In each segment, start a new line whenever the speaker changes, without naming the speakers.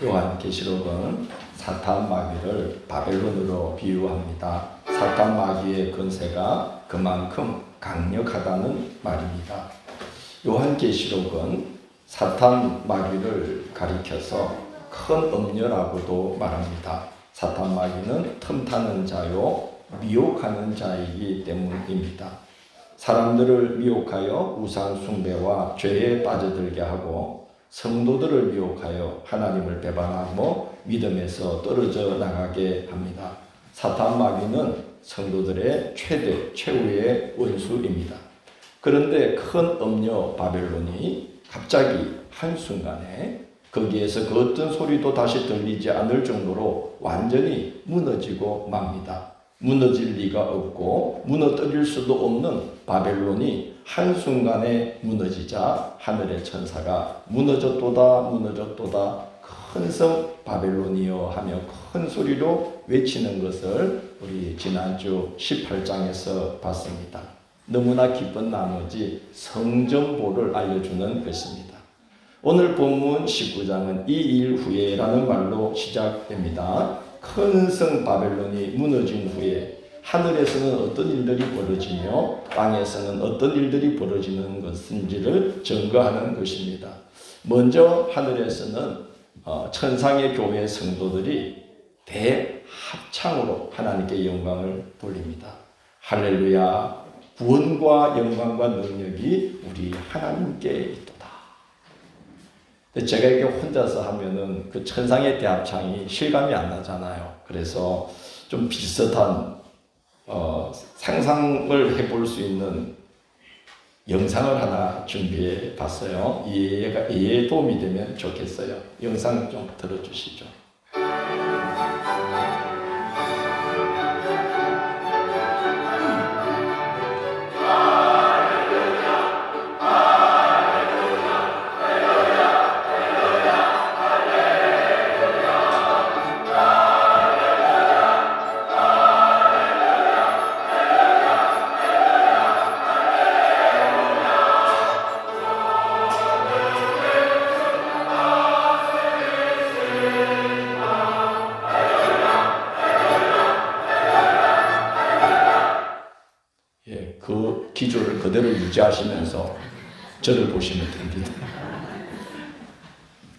요한계시록은 사탄 마귀를 바벨론으로 비유합니다. 사탄 마귀의 권세가 그만큼 강력하다는 말입니다. 요한계시록은 사탄 마귀를 가리켜서 큰 음녀라고도 말합니다. 사탄 마귀는 틈타는 자요 미혹하는 자이기 때문입니다. 사람들을 미혹하여 우상 숭배와 죄에 빠져들게 하고 성도들을 미혹하여 하나님을 배반하고 믿음에서 떨어져 나가게 합니다. 사탄 마귀는 성도들의 최후의 원수입니다. 그런데 큰 음녀 바벨론이 갑자기 한순간에 거기에서 그 어떤 소리도 다시 들리지 않을 정도로 완전히 무너지고 맙니다. 무너질 리가 없고 무너뜨릴 수도 없는 바벨론이 한순간에 무너지자 하늘의 천사가 무너졌도다 무너졌도다 큰 성 바벨론이여 하며 큰 소리로 외치는 것을 우리 지난주 18장에서 봤습니다. 너무나 기쁜 나머지 성전보를 알려주는 것입니다. 오늘 본문 19장은 이 일 후에라는 말로 시작됩니다. 큰 성 바벨론이 무너진 후에 하늘에서는 어떤 일들이 벌어지며 땅에서는 어떤 일들이 벌어지는 것인지를 증거하는 것입니다. 먼저 하늘에서는 천상의 교회 성도들이 대합창으로 하나님께 영광을 돌립니다. 할렐루야, 구원과 영광과 능력이 우리 하나님께 있도다. 제가 이렇게 혼자서 하면은 그 천상의 대합창이 실감이 안 나잖아요. 그래서 좀 비슷한 상상을 해볼 수 있는 영상을 하나 준비해 봤어요. 이해에 도움이 되면 좋겠어요. 영상 좀 들어주시죠. 그 기조를 그대로 유지하시면서 저를 보시면 됩니다.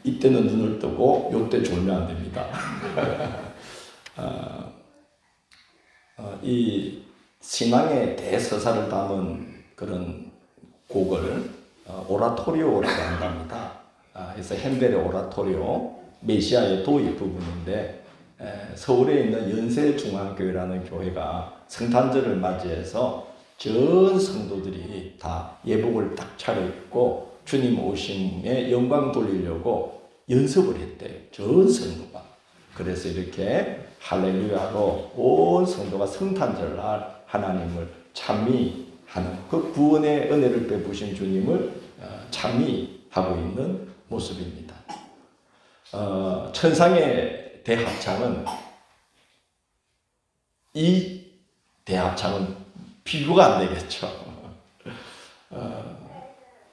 이때는 눈을 뜨고 이때 졸면 안 됩니다. 이 신앙의 대서사를 담은 그런 곡을 오라토리오라고 한답니다. 그래서 핸델의 오라토리오, 메시아의 도입 부분인데 서울에 있는 연세중앙교회라는 교회가 성탄절을 맞이해서 전 성도들이 다 예복을 딱 차려입고 주님 오심에 영광 돌리려고 연습을 했대요. 전 성도가. 그래서 이렇게 할렐루야로 온 성도가 성탄절날 하나님을 찬미하는 그 구원의 은혜를 베푸신 주님을 찬미하고 있는 모습입니다. 천상의 대합창은 이 대합창은 비교가 안 되겠죠.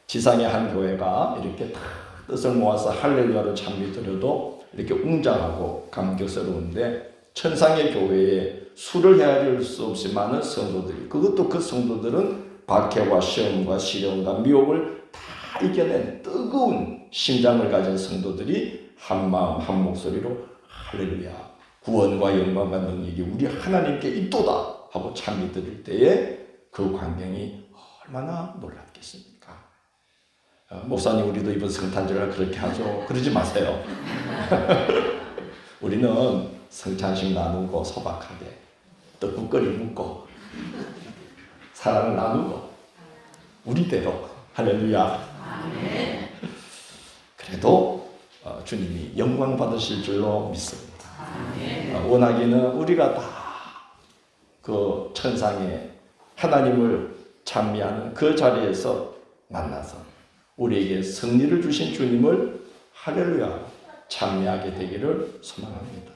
지상의 한 교회가 이렇게 다 뜻을 모아서 할렐루야로 찬미 드려도 이렇게 웅장하고 감격스러운데 천상의 교회에 수를 헤아릴 수 없이 많은 성도들이, 그것도 그 성도들은 박해와 시험과 시련과 미혹을 다 이겨낸 뜨거운 심장을 가진 성도들이 한 마음 한 목소리로 할렐루야, 구원과 영광과 능력이 우리 하나님께 있도다 하고 찬미 드릴 때에 그 광경이 얼마나 놀랍겠습니까? 목사님, 우리도 이번 성탄절을 그렇게 하죠. 그러지 마세요. 우리는 성찬식 나누고 소박하게 떡국거리 묵고 사랑을 나누고 우리대로 할렐루야. 아멘. 그래도 주님이 영광 받으실 줄로 믿습니다. 아멘. 원하기는 우리가 다 그 천상에 하나님을 찬미하는 그 자리에서 만나서 우리에게 승리를 주신 주님을 할렐루야 찬미하게 되기를 소망합니다.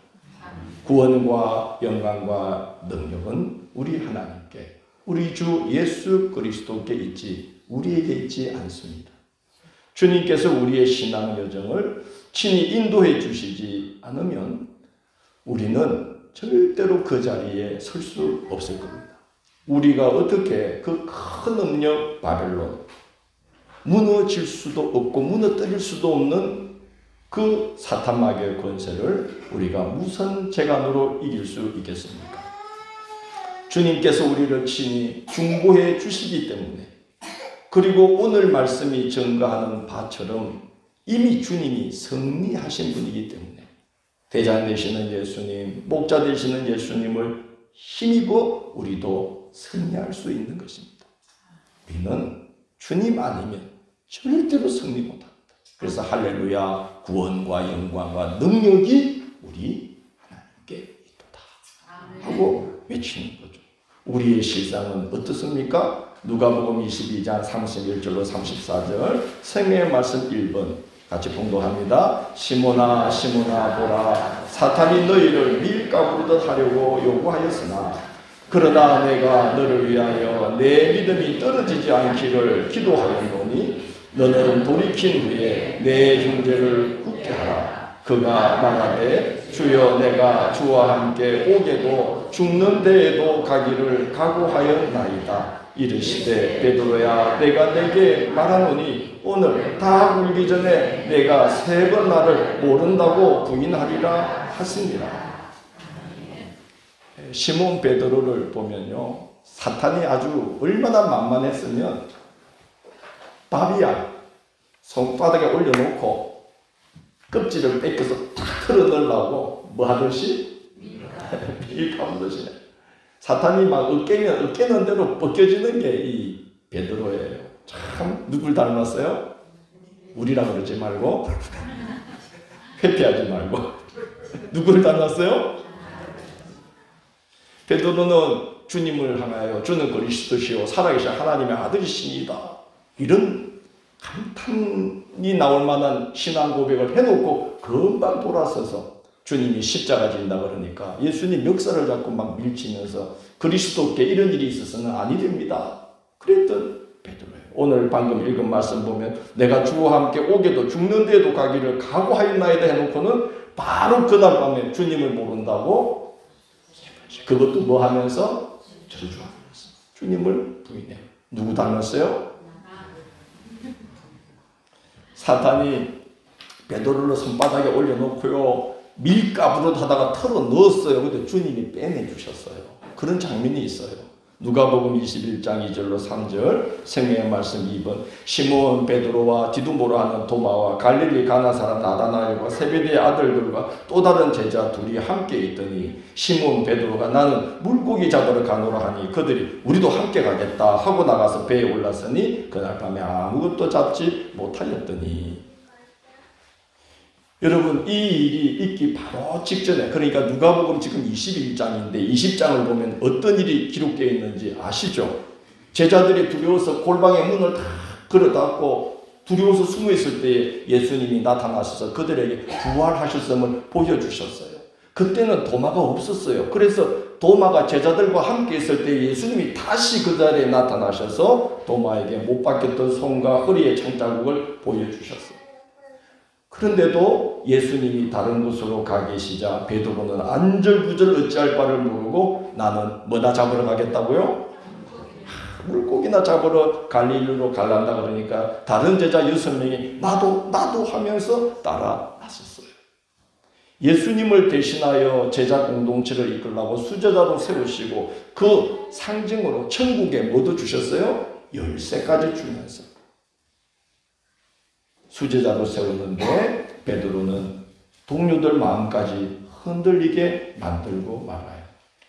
구원과 영광과 능력은 우리 하나님께, 우리 주 예수 그리스도께 있지 우리에게 있지 않습니다. 주님께서 우리의 신앙 여정을 친히 인도해 주시지 않으면 우리는 절대로 그 자리에 설 수 없을 겁니다. 우리가 어떻게 그 큰 음력 바벨론, 무너질 수도 없고 무너뜨릴 수도 없는 그 사탄 마귀의 권세를 우리가 무슨 재간으로 이길 수 있겠습니까? 주님께서 우리를 친히 중보해 주시기 때문에, 그리고 오늘 말씀이 증거하는 바처럼 이미 주님이 승리하신 분이기 때문에 대장 되시는 예수님, 목자 되시는 예수님을 힘입어 우리도 승리할 수 있는 것입니다. 우리는 주님 아니면 절대로 승리 못합니다. 그래서 할렐루야, 구원과 영광과 능력이 우리 하나님께 있도다 하고 외치는 거죠. 우리의 실상은 어떻습니까? 누가복음 22장 31절로 34절 생명의 말씀 1번 같이 봉독합니다. 시몬아 시몬아 보라, 사탄이 너희를 밀가부르듯 하려고 요구하였으나 그러나 내가 너를 위하여 내 믿음이 떨어지지 않기를 기도하였노니 너는 돌이킨 후에 내 형제를 굳게 하라. 그가 말하되 주여 내가 주와 함께 오게도 죽는 데에도 가기를 각오하였나이다. 이르시되 베드로야 내가 내게 말하노니 오늘 다 울기 전에 내가 3번 나를 모른다고 부인하리라 하시니라. 시몬 베드로를 보면요, 사탄이 아주 얼마나 만만했으면 밥이야 손바닥에 올려놓고 껍질을 뺏겨서 탁 털어넣으려고 뭐 하듯이 밀가부듯이 사탄이 막 으깨는 대로 벗겨지는 게 이 베드로예요. 참 누굴 닮았어요? 우리라 그러지 말고 회피하지 말고 누구를 닮았어요? 베드로는 주님을 향하여 주는 그리스도시요 살아계신 하나님의 아들이시니다, 이런 감탄이 나올 만한 신앙 고백을 해놓고 금방 돌아서서 주님이 십자가 진다 그러니까 예수님 역사를 잡고 막 밀치면서 그리스도께 이런 일이 있어서는 아니 됩니다 그랬던 베드로예요. 오늘 방금 읽은 말씀 보면 내가 주와 함께 오게도 죽는 데에도 가기를 각오하였나이다 해놓고는 바로 그날 밤에 주님을 모른다고, 그것도 뭐 하면서? 저주하면서 주님을 부인해요. 누구 닮았어요? 사탄이 베드로를 손바닥에 올려놓고요 밀가부릇 하다가 털어 넣었어요. 근데 주님이 빼내주셨어요. 그런 장면이 있어요. 누가복음 21장 2절로 3절 생명의 말씀 2번 시몬 베드로와 디두모로 하는 도마와 갈릴리 가나 사람 나다나엘과 세베대의 아들들과 또 다른 제자 둘이 함께 있더니 시몬 베드로가 나는 물고기 잡으러 가노라 하니 그들이 우리도 함께 가겠다 하고 나가서 배에 올랐으니 그날 밤에 아무것도 잡지 못하였더니, 여러분 이 일이 있기 바로 직전에, 그러니까 누가복음 지금 21장인데 20장을 보면 어떤 일이 기록되어 있는지 아시죠? 제자들이 두려워서 골방의 문을 다 걸어닫고 두려워서 숨어 있을 때에 예수님이 나타나셔서 그들에게 부활하셨음을 보여주셨어요. 그때는 도마가 없었어요. 그래서 도마가 제자들과 함께 있을 때 예수님이 다시 그 자리에 나타나셔서 도마에게 못 박혔던 손과 허리의 창자국을 보여주셨어요. 그런데도 예수님이 다른 곳으로 가 계시자 베드로는 안절부절 어찌할 바를 모르고 나는 뭐나 잡으러 가겠다고요? 물고기나 잡으러 갈릴리로 갈란다 그러니까 다른 제자 6명이 나도 하면서 따라 나섰어요. 예수님을 대신하여 제자 공동체를 이끌라고 수제자로 세우시고 그 상징으로 천국에 뭐도 주셨어요? 열쇠까지 주면서 수제자로 세우는데 베드로는 동료들 마음까지 흔들리게 만들고 말아요.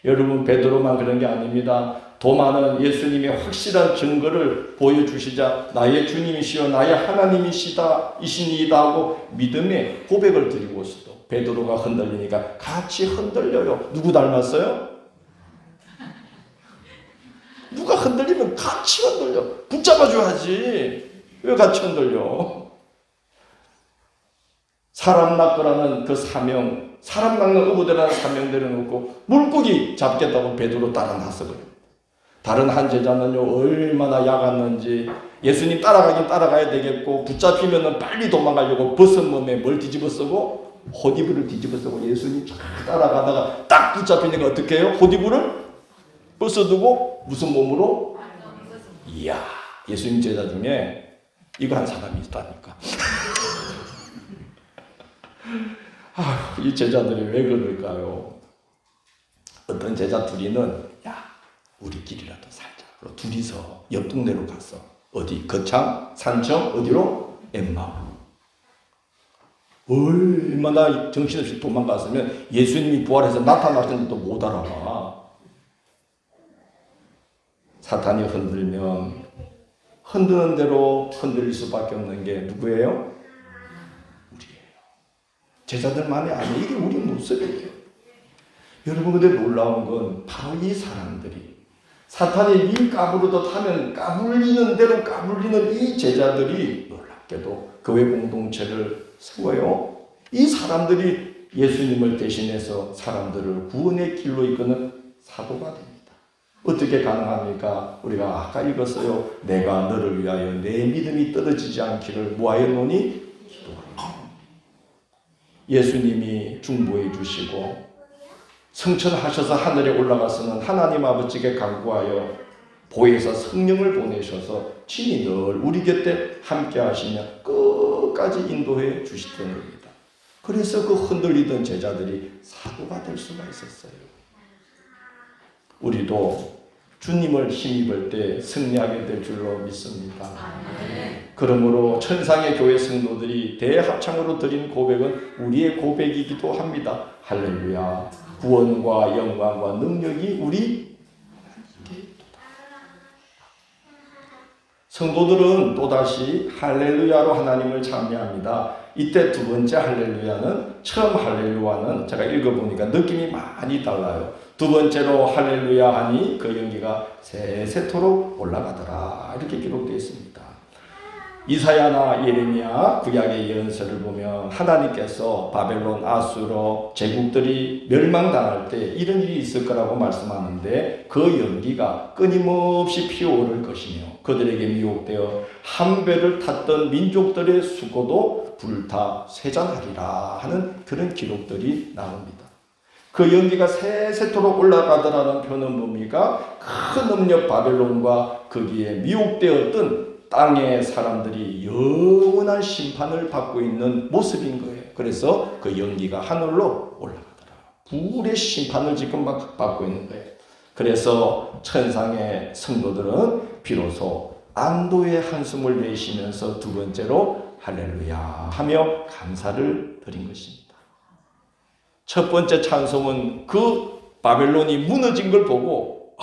여러분 베드로만 그런 게 아닙니다. 도마는 예수님의 확실한 증거를 보여주시자 나의 주님이시여 나의 하나님이시다 이시니이다 하고 믿음의 고백을 드리고서도 베드로가 흔들리니까 같이 흔들려요. 누구 닮았어요? 누가 흔들리면 같이 흔들려. 붙잡아줘야지. 왜 같이 흔들려? 사람 낚으라는 그 사명, 사람 낚는 어부들이라는 사명 내려놓고 물고기 잡겠다고 베드로 따라 나서거든요. 다른 한 제자는요 얼마나 약았는지 예수님 따라가긴 따라가야 되겠고 붙잡히면은 빨리 도망가려고 벗은 몸에 뭘 뒤집어 쓰고 호디브를 뒤집어 쓰고 예수님 쫙 따라가다가 딱 붙잡히니까 어떻게 해요? 호디브를 벗어두고 무슨 몸으로? 이야, 예수님 제자 중에 이거 한 사람이 있다니까. 이 제자들이 왜 그럴까요? 어떤 제자 둘이는 야 우리끼리라도 살자. 둘이서 옆 동네로 갔어. 어디? 거창? 산청? 어디로? 엠마오. 얼마나 정신없이 도망갔으면 예수님이 부활해서 나타났는지도 못 알아봐. 사탄이 흔들면 흔드는 대로 흔들릴 수밖에 없는 게 누구예요? 우리예요. 제자들만이 아니에요. 이게 우리 모습이에요. 여러분 근데 놀라운 건 바로 이 사람들이 사탄이 민 까부르듯 하면 까불리는 대로 까불리는 이 제자들이 놀랍게도 교회 공동체를 세워요. 이 사람들이 예수님을 대신해서 사람들을 구원의 길로 이끄는 사도가 됩니다. 어떻게 가능합니까? 우리가 아까 읽었어요. 내가 너를 위하여 내 믿음이 떨어지지 않기를 뭐하였노니? 기도하라. 예수님이 중보해 주시고 성천하셔서 하늘에 올라가서는 하나님 아버지께 간구하여 보혜사 성령을 보내셔서 친히 늘 우리 곁에 함께 하시며 끝까지 인도해 주시던 겁니다. 그래서 그 흔들리던 제자들이 사도가 될 수가 있었어요. 우리도 주님을 힘입을 때 승리하게 될 줄로 믿습니다. 그러므로 천상의 교회 성도들이 대합창으로 드린 고백은 우리의 고백이기도 합니다. 할렐루야. 구원과 영광과 능력이 우리 성도들은 또다시 할렐루야로 하나님을 찬미합니다. 이때 두 번째 할렐루야는 처음 할렐루야는 제가 읽어보니까 느낌이 많이 달라요. 두 번째로 할렐루야 하니 그 연기가 세세토록 올라가더라 이렇게 기록되어 있습니다. 이사야나 예레미야 구약의 예언서를 보면 하나님께서 바벨론, 아수르 제국들이 멸망당할 때 이런 일이 있을 거라고 말씀하는데 그 연기가 끊임없이 피어오를 것이며 그들에게 미혹되어 한 배를 탔던 민족들의 수고도 불타 쇠잔하리라 하는 그런 기록들이 나옵니다. 그 연기가 세세토록 올라가더라는 표현 뭡니까? 큰 음력 바벨론과 거기에 미혹되었던 땅의 사람들이 영원한 심판을 받고 있는 모습인 거예요. 그래서 그 연기가 하늘로 올라가더라. 불의 심판을 지금 받고 있는 거예요. 그래서 천상의 성도들은 비로소 안도의 한숨을 내쉬면서 두 번째로 할렐루야 하며 감사를 드린 것입니다. 첫 번째 찬송은 그 바벨론이 무너진 걸 보고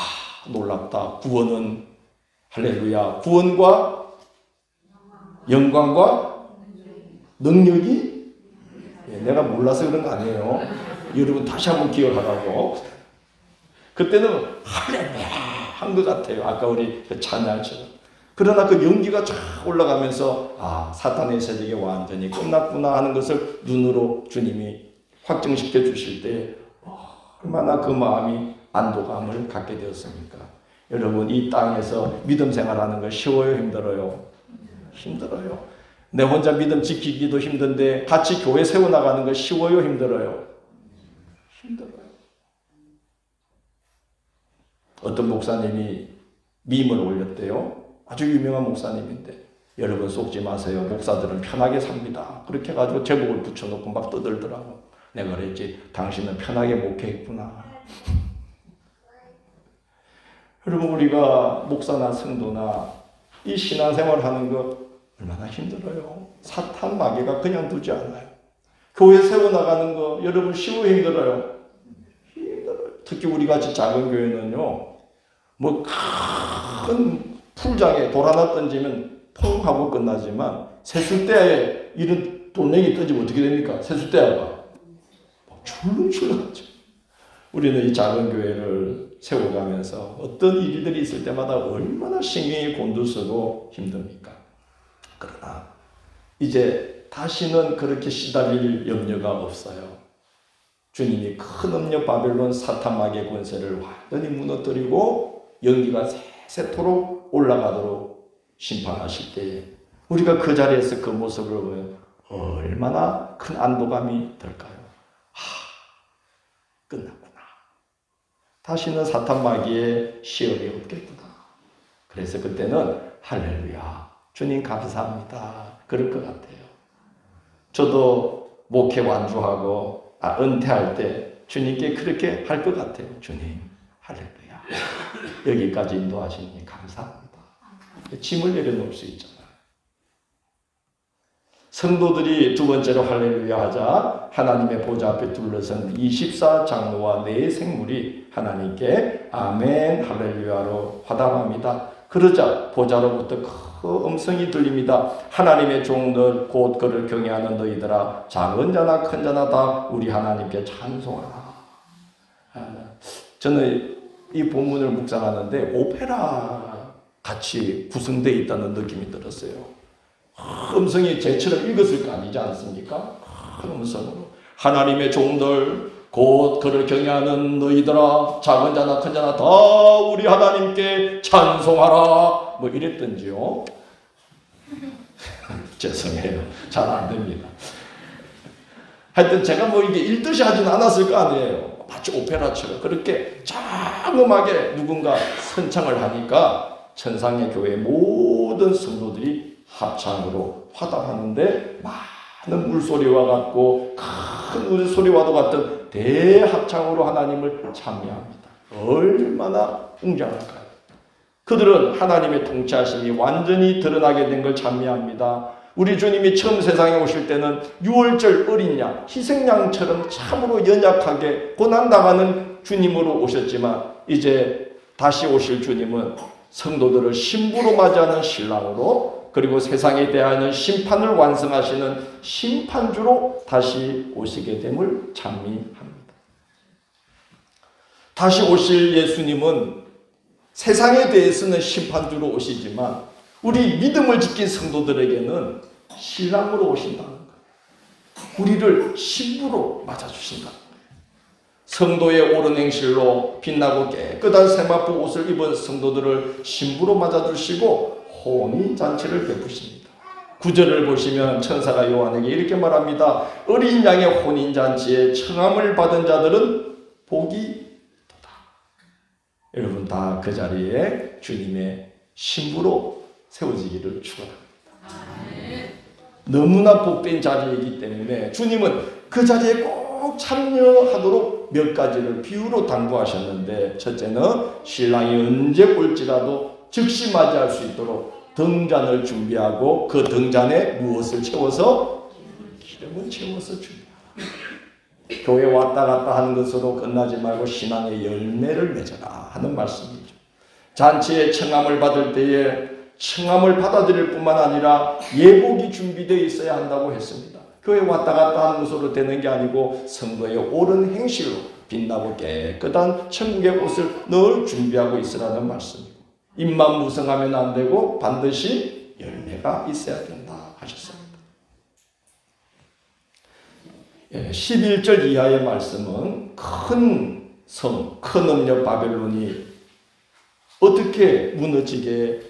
놀랍다. 구원은 할렐루야. 구원과 영광과 능력이 내가 몰라서 그런 거 아니에요. 여러분 다시 한번 기억하라고. 그때는 할렐루야 한 것 같아요. 아까 우리 찬양처럼. 그러나 그 연기가 쫙 올라가면서 사탄의 세력이 완전히 끝났구나 하는 것을 눈으로 주님이 확증시켜 주실 때 얼마나 그 마음이 안도감을 갖게 되었습니까? 여러분 이 땅에서 믿음 생활하는 거 쉬워요? 힘들어요? 힘들어요. 내 혼자 믿음 지키기도 힘든데 같이 교회 세워나가는 거 쉬워요? 힘들어요? 힘들어요. 어떤 목사님이 밈을 올렸대요. 아주 유명한 목사님인데 여러분 속지 마세요. 목사들은 편하게 삽니다. 그렇게 해가지고 제목을 붙여놓고 막 떠들더라고. 내가 그랬지 당신은 편하게 목회했구나. 여러분 우리가 목사나 성도나 이 신앙생활 하는 거 얼마나 힘들어요. 사탄 마귀가 그냥 두지 않아요. 교회 세워나가는 거 여러분 쉬워 힘들어요? 힘들어요. 특히 우리 같이 작은 교회는요. 뭐 큰 풀장에 돌 하나 던지면 퐁 하고 끝나지만 세숫대야에 이런 돌멩이 던지면 어떻게 됩니까? 세숫대야가 출렁출렁하죠. 우리는 이 작은 교회를 세워가면서 어떤 일들이 있을 때마다 얼마나 신경이 곤두서고 힘듭니까? 그러나 이제 다시는 그렇게 시달릴 염려가 없어요. 주님이 큰 음력 바벨론 사탄 마귀의 권세를 완전히 무너뜨리고 연기가 새토록 올라가도록 심판하실 때에 우리가 그 자리에서 그 모습을 보면 얼마나 큰 안도감이 들까요? 끝났구나. 다시는 사탄 마귀의 시험이 없겠구나. 그래서 그때는 할렐루야, 주님 감사합니다, 그럴 것 같아요. 저도 목회 완주하고 은퇴할 때 주님께 그렇게 할 것 같아요. 주님 할렐루야, 여기까지 인도하시니 감사합니다. 짐을 내려놓을 수 있잖아요. 성도들이 두 번째로 할렐루야 하자 하나님의 보좌 앞에 둘러선 24장로와 4생물이 하나님께 아멘 할렐루야로 화답합니다. 그러자 보좌로부터 큰 음성이 들립니다. 하나님의 종들 곧 그를 경외하는 너희들아, 작은 자나 큰 자나 다 우리 하나님께 찬송하라. 저는 이 본문을 묵상하는데 오페라 같이 구성되어 있다는 느낌이 들었어요. 음성이 제처럼 읽었을 거 아니지 않습니까? 큰 음성으로 하나님의 종들 곧 그를 경외하는 너희들아, 작은 자나 큰 자나 다 우리 하나님께 찬송하라, 뭐 이랬던지요. 죄송해요, 잘 안 됩니다. 하여튼 제가 뭐 이게 읽듯이 하진 않았을 거 아니에요. 마치 오페라처럼 그렇게 장엄하게 누군가 선창을 하니까 천상의 교회 모든 성도들이 합창으로 화답하는데 많은 물소리와 같고 큰 울소리와도 같은 대합창으로 하나님을 찬미합니다. 얼마나 웅장할까요? 그들은 하나님의 통치하심이 완전히 드러나게 된 걸 찬미합니다. 우리 주님이 처음 세상에 오실 때는 유월절 어린 양, 희생양처럼 참으로 연약하게 고난당하는 주님으로 오셨지만 이제 다시 오실 주님은 성도들을 신부로 맞이하는 신랑으로, 그리고 세상에 대하여 심판을 완성하시는 심판주로 다시 오시게 됨을 찬미합니다. 다시 오실 예수님은 세상에 대해서는 심판주로 오시지만 우리 믿음을 지킨 성도들에게는 신랑으로 오신다는 거예요. 우리를 신부로 맞아주신다는 거예요. 성도의 옳은 행실로 빛나고 깨끗한 세마포 옷을 입은 성도들을 신부로 맞아주시고 혼인잔치를 베푸십니다. 9절을 보시면 천사가 요한에게 이렇게 말합니다. 어린 양의 혼인잔치에 청함을 받은 자들은 복이 있도다. 여러분 다 그 자리에 주님의 신부로 세워지기를 축원합니다. 너무나 복된 자리이기 때문에 주님은 그 자리에 꼭 참여하도록 몇 가지를 비유로 당부하셨는데, 첫째는 신랑이 언제 올지라도 즉시 맞이할 수 있도록 등잔을 준비하고 그 등잔에 무엇을 채워서? 기름을 채워서 준비하라. 교회 왔다 갔다 하는 것으로 끝나지 말고 신앙의 열매를 맺어라 하는 말씀이죠. 잔치에 청함을 받을 때에 청함을 받아들일 뿐만 아니라 예복이 준비되어 있어야 한다고 했습니다. 교회 왔다 갔다 하는 것으로 되는 게 아니고 성도의 옳은 행실로 빛나고 깨끗한 천국의 옷을 늘 준비하고 있으라는 말씀이고, 입만 무성하면 안 되고 반드시 열매가 있어야 된다 하셨습니다. 11절 이하의 말씀은 큰 성, 큰 음력 바벨론이 어떻게 무너지게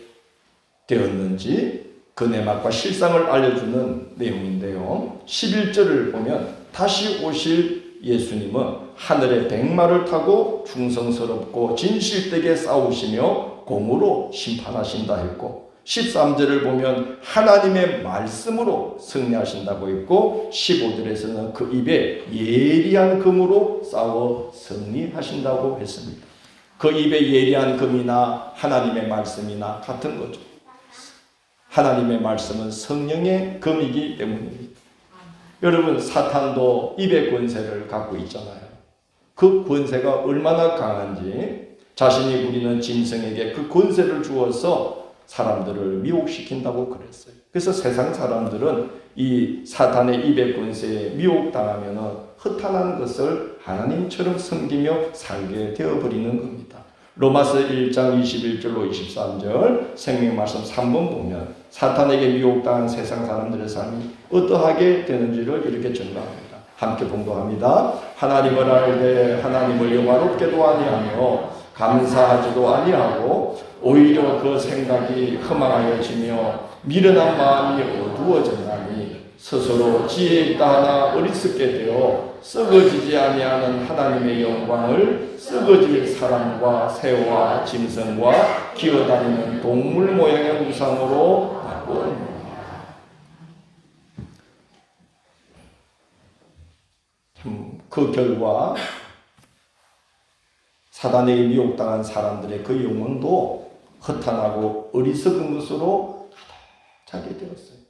되었는지 그 내막과 실상을 알려주는 내용인데요. 11절을 보면 다시 오실 예수님은 하늘의 백마를 타고 충성스럽고 진실되게 싸우시며 공으로 심판하신다 했고, 13절을 보면 하나님의 말씀으로 승리하신다고 했고, 15절에서는 그 입에 예리한 금으로 싸워 승리하신다고 했습니다. 그 입에 예리한 금이나 하나님의 말씀이나 같은 거죠. 하나님의 말씀은 성령의 금이기 때문입니다. 여러분, 사탄도 입의 권세를 갖고 있잖아요. 그 권세가 얼마나 강한지 자신이 부리는 짐승에게 그 권세를 주어서 사람들을 미혹시킨다고 그랬어요. 그래서 세상 사람들은 이 사탄의 입의 권세에 미혹당하면 허탄한 것을 하나님처럼 섬기며 살게 되어버리는 겁니다. 로마서 1장 21절로 23절 생명 말씀 3번 보면 사탄에게 미혹당한 세상 사람들의 삶이 어떠하게 되는지를 이렇게 증거합니다. 함께 봉독합니다. 하나님을 알되 하나님을 영화롭게도 아니하며 감사하지도 아니하고 오히려 그 생각이 허망하여지며 미련한 마음이 어두워졌나니 스스로 지혜 있다 하나 어리석게 되어 썩어지지 아니하는 하나님의 영광을 썩어질 사람과 새와 짐승과 기어다니는 동물 모양의 우상으로 바꾸었느니라. 그 결과 사단에게 미혹당한 사람들의 그 영혼도 허탄하고 어리석은 것으로 가득하게 되었어요.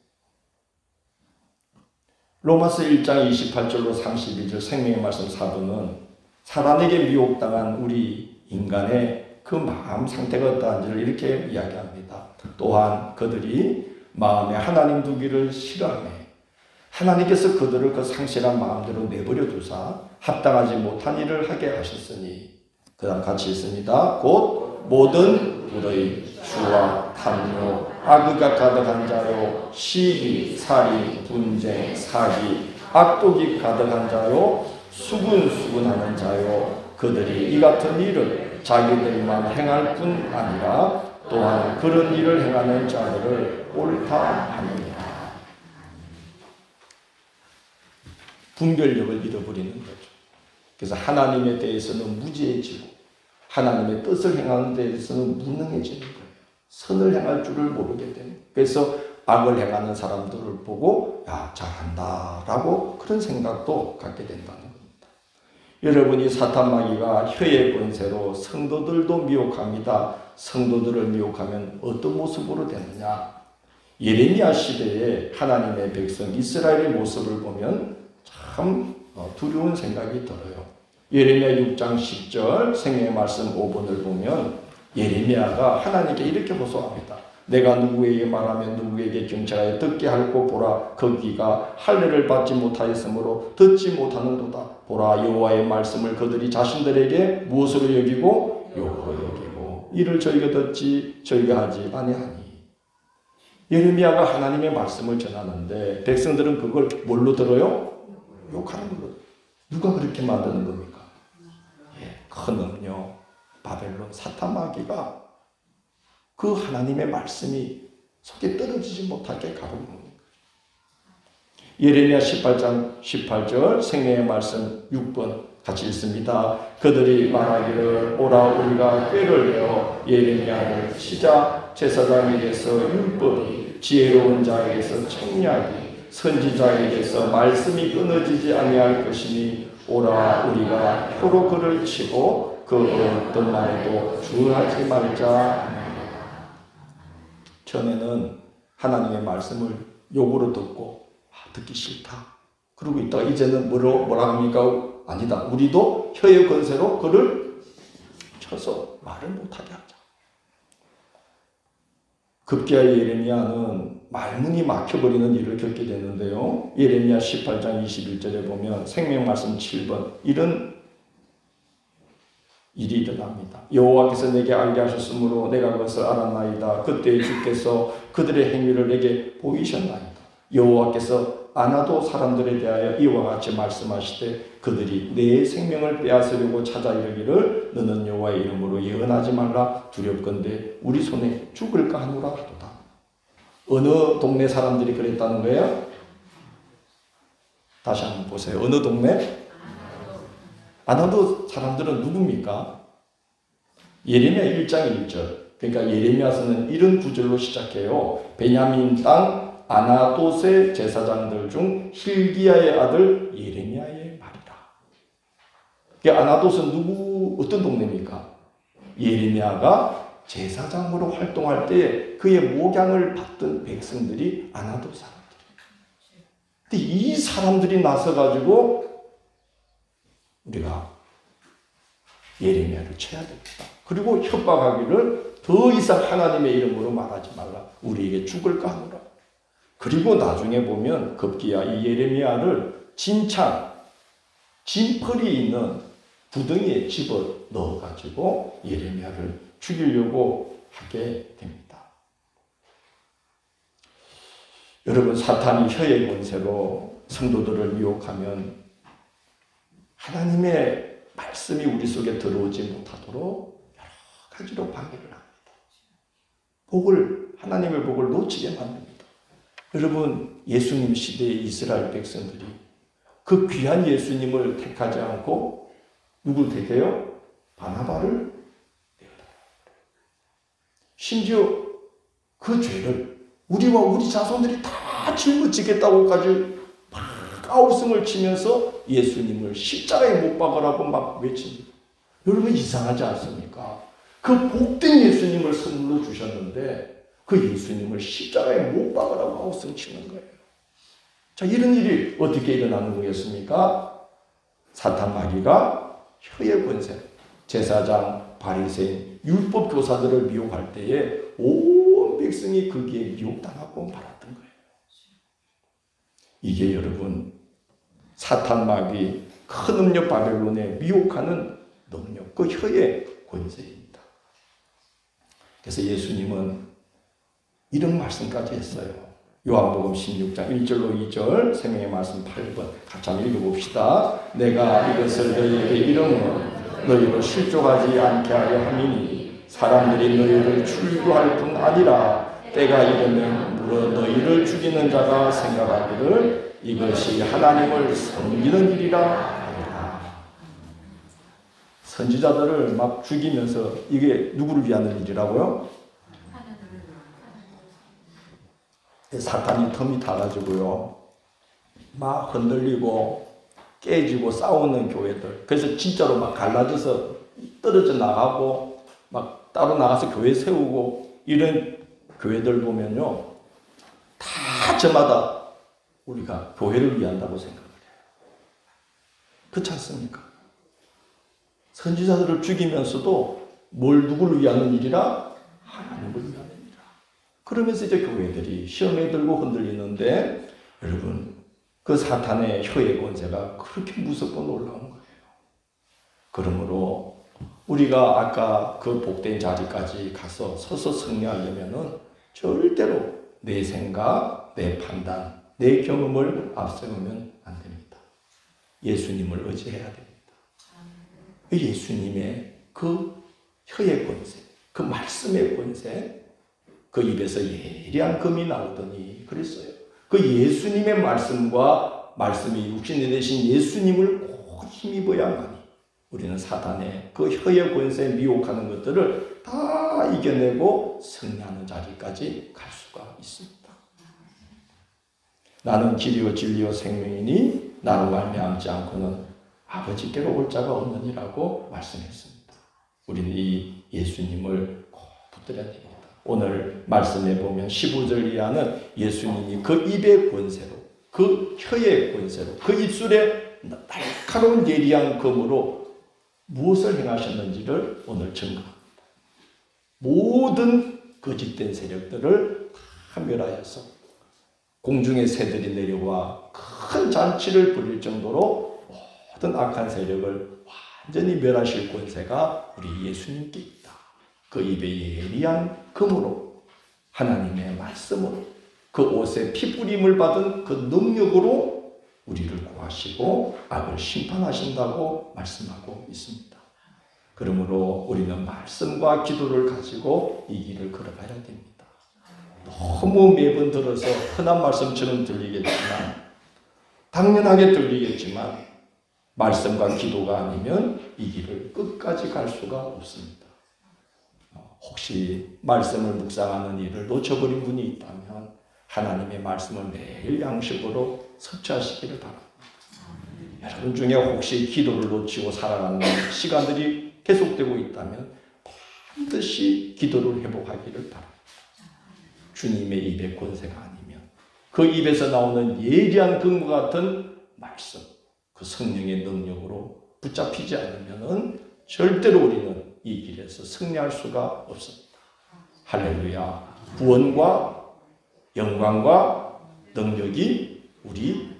로마서 1장 28절로 32절 생명의 말씀 사도는 사단에게 미혹당한 우리 인간의 그 마음 상태가 어떠한지를 이렇게 이야기합니다. 또한 그들이 마음에 하나님 두기를 싫어하며 하나님께서 그들을 그 상실한 마음대로 내버려 두사 합당하지 못한 일을 하게 하셨으니, 그 다음 같이 있습니다. 곧 모든 불의, 주와 탐욕, 악의가 가득한 자요, 시기, 살인, 분쟁, 사기, 악독이 가득한 자요, 수군수군하는 자요, 그들이 이 같은 일을 자기들만 행할 뿐 아니라 또한 그런 일을 행하는 자들을 옳다 하느니라. 분별력을 잃어버리는 거죠. 그래서 하나님에 대해서는 무지해지고 하나님의 뜻을 행하는 데 대해서는 무능해지는 거예요. 선을 행할 줄을 모르게 되는 거예요. 그래서 악을 행하는 사람들을 보고 야, 잘한다 라고 그런 생각도 갖게 된다는 겁니다. 여러분이 사탄마귀가 혀의 권세로 성도들도 미혹합니다. 성도들을 미혹하면 어떤 모습으로 되느냐? 예레미야 시대에 하나님의 백성 이스라엘의 모습을 보면 참 두려운 생각이 들어요. 예레미야 6장 10절 생명의 말씀 5번을 보면 예레미야가 하나님께 이렇게 호소합니다. 내가 누구에게 말하면 누구에게 경찰하여 듣게 할고 보라, 그 귀가 할례를 받지 못하였으므로 듣지 못하는도다. 보라, 여호와의 말씀을 그들이 자신들에게 무엇으로 여기고 욕으로 여기고 이를 저희가 듣지 저희가 하지 아니하니. 예레미야가 하나님의 말씀을 전하는데 백성들은 그걸 뭘로 들어요? 욕하는 것. 누가 그렇게 만드는 겁니까? 큰 음료, 바벨론, 사탄마귀가 그 하나님의 말씀이 속에 떨어지지 못하게 가로막는 거예요. 예레미야 18장 18절 생명의 말씀 6번 같이 읽습니다. 그들이 말하기를 오라 우리가 꾀를 내어 예레미야를 치자. 제사장에게서 율법이, 지혜로운 자에게서 청략이, 선지자에게서 말씀이 끊어지지 아니할 것이니 오라 우리가 표로 그를 치고 그 어떤 말에도 주의하지 말자. 전에는 하나님의 말씀을 욕으로 듣고 듣기 싫다 그러고 있다가 이제는 뭐라 합니까? 아니다. 우리도 혀의 권세로 그를 쳐서 말을 못하게 하자. 급기야 예레미야는 말문이 막혀버리는 일을 겪게 되는데요. 예레미야 18장 21절에 보면 생명 말씀 7번 이런 일이 일어납니다. 여호와께서 내게 알게 하셨으므로 내가 그것을 알았나이다. 그때 주께서 그들의 행위를 내게 보이셨나이다. 여호와께서 아나도 사람들에 대하여 이와 같이 말씀하시되 그들이 내 생명을 빼앗으려고 찾아 이르기를 너는 여호와의 이름으로 예언하지 말라. 두렵건대 우리 손에 죽을까 하노라 하도다. 어느 동네 사람들이 그랬다는 거예요? 다시 한번 보세요. 어느 동네? 아나도 사람들은 누굽니까? 예레미야 1장 1절. 그러니까 예레미야서는 이런 구절로 시작해요. 베냐민 땅 아나돗의 제사장들 중 힐기야의 아들 예레미야의 말이라. 그러니까 아나돗은 어떤 동네입니까? 예레미야가 제사장으로 활동할 때 그의 목양을 받던 백성들이 아나돗 사람들. 근데 이 사람들이 나서가지고 우리가 예레미야를 쳐야 됩니다. 그리고 협박하기를 더 이상 하나님의 이름으로 말하지 말라. 우리에게 죽을까 하노라. 그리고 나중에 보면 급기야 이 예레미야를 진창, 진펄이 있는 구덩이에 집어 넣어가지고 예레미야를 죽이려고 하게 됩니다. 여러분, 사탄이 혀의 권세로 성도들을 미혹하면 하나님의 말씀이 우리 속에 들어오지 못하도록 가지로 방해를 합니다. 하나님의 복을 놓치게 만듭니다. 여러분, 예수님 시대의 이스라엘 백성들이 그 귀한 예수님을 택하지 않고 누구를 택해요? 바나바를 내어달라. 심지어 그 죄를 우리와 우리 자손들이 다 짊어지겠다고까지 막 아우성을 치면서 예수님을 십자가에 못 박으라고 막 외칩니다. 여러분, 이상하지 않습니까? 그 복된 예수님을 선물로 주셨는데 그 예수님을 십자가에 못 박으라고 아우성 치는 거예요. 자, 이런 일이 어떻게 일어나는 거겠습니까? 사탄 마귀가 혀의 권세, 제사장, 바리새인, 율법 교사들을 미혹할 때에 온 백성이 거기에 미혹당하고 말았던 거예요. 이게 여러분, 사탄 마귀 큰 음력 바벨론에 미혹하는 능력, 그 혀의 권세입니다. 그래서 예수님은 이런 말씀까지 했어요. 요한복음 16장 1절로 2절, 생명의 말씀 8번 같이 한번 읽어봅시다. 내가 이것을 너희에게 이름으로 너희를 실족하지 않게 하려 함이니 사람들이 너희를 출교할 뿐 아니라 때가 이르면 물어 너희를 죽이는 자가 생각하기를 이것이 하나님을 섬기는 일이라 하리라. 선지자들을 막 죽이면서 이게 누구를 위한 일이라고요? 사탄이 틈이 타가지고요, 막 흔들리고 깨지고 싸우는 교회들, 그래서 진짜로 막 갈라져서 떨어져 나가고 막 따로 나가서 교회 세우고 이런 교회들 보면요, 다 저마다 우리가 교회를 위한다고 생각을 해요. 그렇지 않습니까? 선지자들을 죽이면서도 누구를 위하는 일이라? 하나님을 위하는 일이라. 그러면서 이제 교회들이 시험에 들고 흔들리는데, 여러분, 그 사탄의 혀의 권세가 그렇게 무섭고 놀라운 거예요. 그러므로 우리가 아까 그 복된 자리까지 가서 서서 승리하려면은 절대로 내 생각, 내 판단, 내 경험을 앞세우면 안 됩니다. 예수님을 의지해야 됩니다. 예수님의 그 혀의 권세, 그 말씀의 권세, 그 입에서 예리한 금이 나오더니 그랬어요. 그 예수님의 말씀과 말씀이 육신이 되신 예수님을 꼭 힘입어야만이 우리는 사탄의 그 혀의 권세에 미혹하는 것들을 다 이겨내고 승리하는 자리까지 갈 수가 있습니다. 나는 길이요 진리요 생명이니 나로 말미암지 않고는 아버지께로 올 자가 없느니라고 말씀했습니다. 우리는 이 예수님을 꼭 붙들어야 됩니다. 오늘 말씀에 보면 15절 이하는 예수님이 그 입의 권세로, 그 혀의 권세로, 그 입술의 날카로운 예리한 검으로 무엇을 행하셨는지를 오늘 증거합니다. 모든 거짓된 세력들을 다 멸하여서 공중의 새들이 내려와 큰 잔치를 벌일 정도로 모든 악한 세력을 완전히 멸하실 권세가 우리 예수님께 있다. 그 입의 예리한 검으로, 하나님의 말씀으로, 그 옷에 피뿌림을 받은 그 능력으로 우리를 구하시고 악을 심판하신다고 말씀하고 있습니다. 그러므로 우리는 말씀과 기도를 가지고 이 길을 걸어가야 됩니다. 너무 매번 들어서 흔한 말씀처럼 들리겠지만, 당연하게 들리겠지만 말씀과 기도가 아니면 이 길을 끝까지 갈 수가 없습니다. 혹시 말씀을 묵상하는 일을 놓쳐버린 분이 있다면 하나님의 말씀을 매일 양식으로 섭취하시기를 바랍니다. 여러분 중에 혹시 기도를 놓치고 살아가는 시간들이 계속되고 있다면 반드시 기도를 회복하기를 바랍니다. 주님의 입의 권세가 아니면 그 입에서 나오는 예리한 금과 같은 말씀, 그 성령의 능력으로 붙잡히지 않으면 절대로 우리는 이 길에서 승리할 수가 없습니다. 할렐루야. 구원과 영광과 능력이 우리